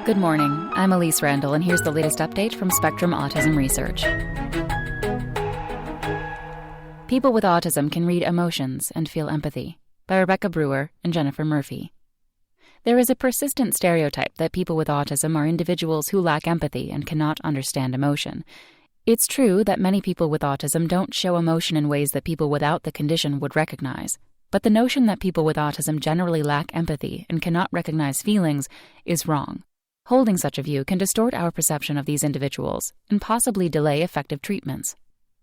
Good morning, I'm Elise Randall, and here's the latest update from Spectrum Autism Research. People with Autism Can Read Emotions and Feel Empathy by Rebecca Brewer and Jennifer Murphy. There is a persistent stereotype that people with autism are individuals who lack empathy and cannot understand emotion. It's true that many people with autism don't show emotion in ways that people without the condition would recognize. But the notion that people with autism generally lack empathy and cannot recognize feelings is wrong. Holding such a view can distort our perception of these individuals and possibly delay effective treatments.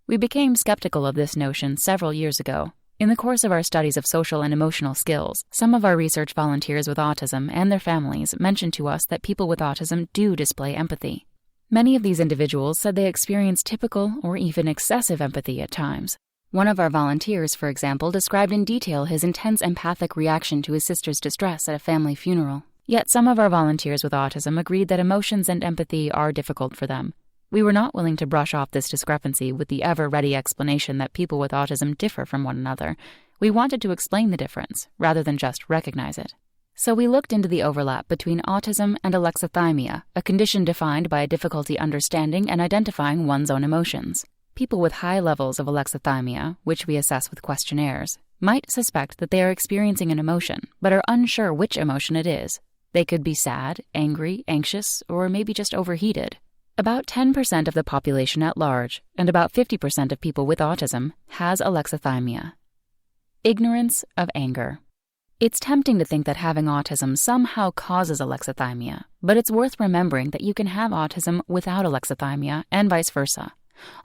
We became skeptical of this notion several years ago. In the course of our studies of social and emotional skills, some of our research volunteers with autism and their families mentioned to us that people with autism do display empathy. Many of these individuals said they experience typical or even excessive empathy at times. One of our volunteers, for example, described in detail his intense empathic reaction to his sister's distress at a family funeral. Yet some of our volunteers with autism agreed that emotions and empathy are difficult for them. We were not willing to brush off this discrepancy with the ever-ready explanation that people with autism differ from one another. We wanted to explain the difference, rather than just recognize it. So we looked into the overlap between autism and alexithymia, a condition defined by a difficulty understanding and identifying one's own emotions. People with high levels of alexithymia, which we assess with questionnaires, might suspect that they are experiencing an emotion, but are unsure which emotion it is. They could be sad, angry, anxious, or maybe just overheated. About 10% of the population at large, and about 50% of people with autism, has alexithymia. Ignorance of anger. It's tempting to think that having autism somehow causes alexithymia, but it's worth remembering that you can have autism without alexithymia and vice versa.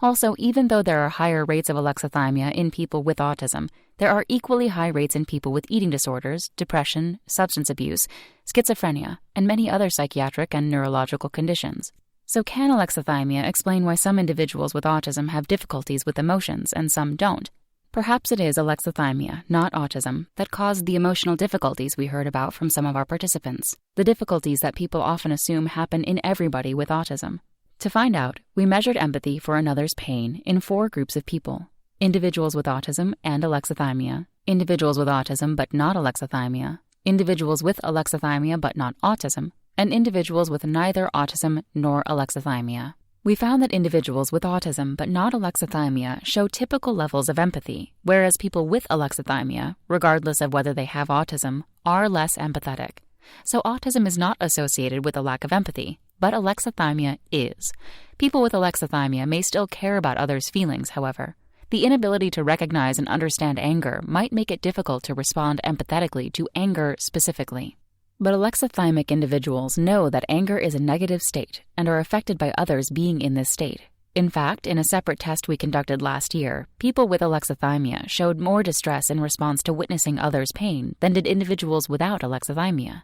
Also, even though there are higher rates of alexithymia in people with autism, there are equally high rates in people with eating disorders, depression, substance abuse, schizophrenia, and many other psychiatric and neurological conditions. So can alexithymia explain why some individuals with autism have difficulties with emotions and some don't? Perhaps it is alexithymia, not autism, that caused the emotional difficulties we heard about from some of our participants, the difficulties that people often assume happen in everybody with autism. To find out, we measured empathy for another's pain in 4 groups of people: individuals with autism and alexithymia, individuals with autism but not alexithymia, individuals with alexithymia but not autism, and individuals with neither autism nor alexithymia. We found that individuals with autism but not alexithymia show typical levels of empathy, whereas people with alexithymia, regardless of whether they have autism, are less empathetic. So autism is not associated with a lack of empathy, but alexithymia is. People with alexithymia may still care about others' feelings, however. The inability to recognize and understand anger might make it difficult to respond empathetically to anger specifically. But alexithymic individuals know that anger is a negative state and are affected by others being in this state. In fact, in a separate test we conducted last year, people with alexithymia showed more distress in response to witnessing others' pain than did individuals without alexithymia.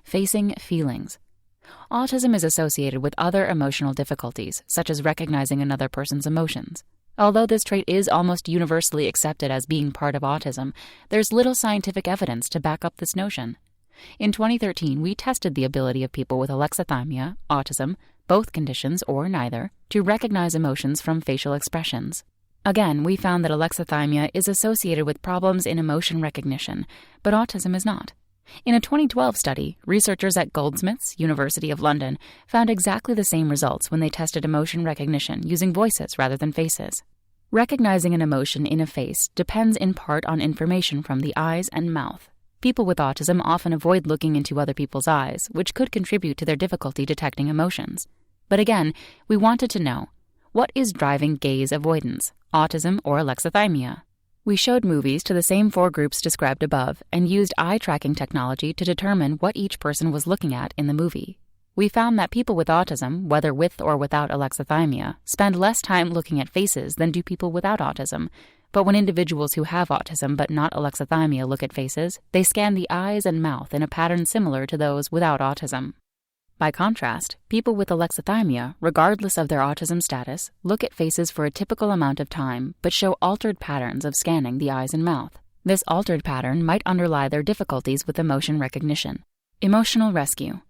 Facing feelings. Autism is associated with other emotional difficulties, such as recognizing another person's emotions. Although this trait is almost universally accepted as being part of autism, there's little scientific evidence to back up this notion. In 2013, we tested the ability of people with alexithymia, autism, both conditions or neither, to recognize emotions from facial expressions. Again, we found that alexithymia is associated with problems in emotion recognition, but autism is not. In a 2012 study, researchers at Goldsmiths, University of London, found exactly the same results when they tested emotion recognition using voices rather than faces. Recognizing an emotion in a face depends in part on information from the eyes and mouth. People with autism often avoid looking into other people's eyes, which could contribute to their difficulty detecting emotions. But again, we wanted to know, what is driving gaze avoidance, autism or alexithymia? We showed movies to the same 4 groups described above and used eye-tracking technology to determine what each person was looking at in the movie. We found that people with autism, whether with or without alexithymia, spend less time looking at faces than do people without autism. But when individuals who have autism but not alexithymia look at faces, they scan the eyes and mouth in a pattern similar to those without autism. By contrast, people with alexithymia, regardless of their autism status, look at faces for a typical amount of time but show altered patterns of scanning the eyes and mouth. This altered pattern might underlie their difficulties with emotion recognition. Emotional rescue.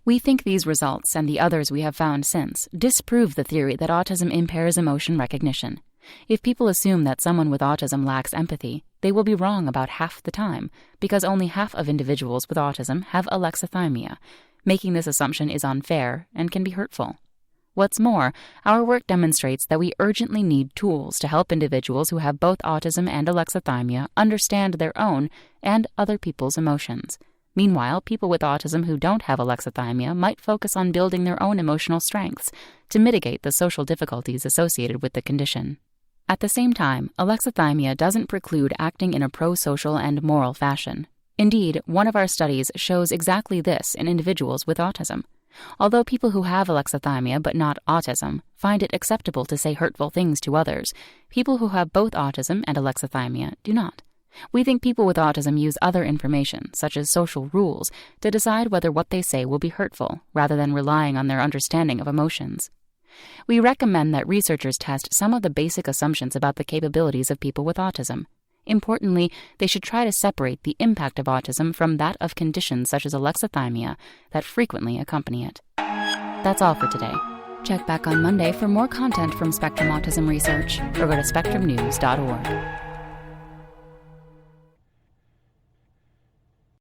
We think these results, and the others we have found since, disprove the theory that autism impairs emotion recognition. If people assume that someone with autism lacks empathy, they will be wrong about half the time, because only half of individuals with autism have alexithymia, Making this assumption is unfair and can be hurtful. What's more, our work demonstrates that we urgently need tools to help individuals who have both autism and alexithymia understand their own and other people's emotions. Meanwhile, people with autism who don't have alexithymia might focus on building their own emotional strengths to mitigate the social difficulties associated with the condition. At the same time, alexithymia doesn't preclude acting in a pro-social and moral fashion. Indeed, one of our studies shows exactly this in individuals with autism. Although people who have alexithymia but not autism find it acceptable to say hurtful things to others, people who have both autism and alexithymia do not. We think people with autism use other information, such as social rules, to decide whether what they say will be hurtful, rather than relying on their understanding of emotions. We recommend that researchers test some of the basic assumptions about the capabilities of people with autism. Importantly, they should try to separate the impact of autism from that of conditions such as alexithymia that frequently accompany it. That's all for today. Check back on Monday for more content from Spectrum Autism Research, or go to spectrumnews.org.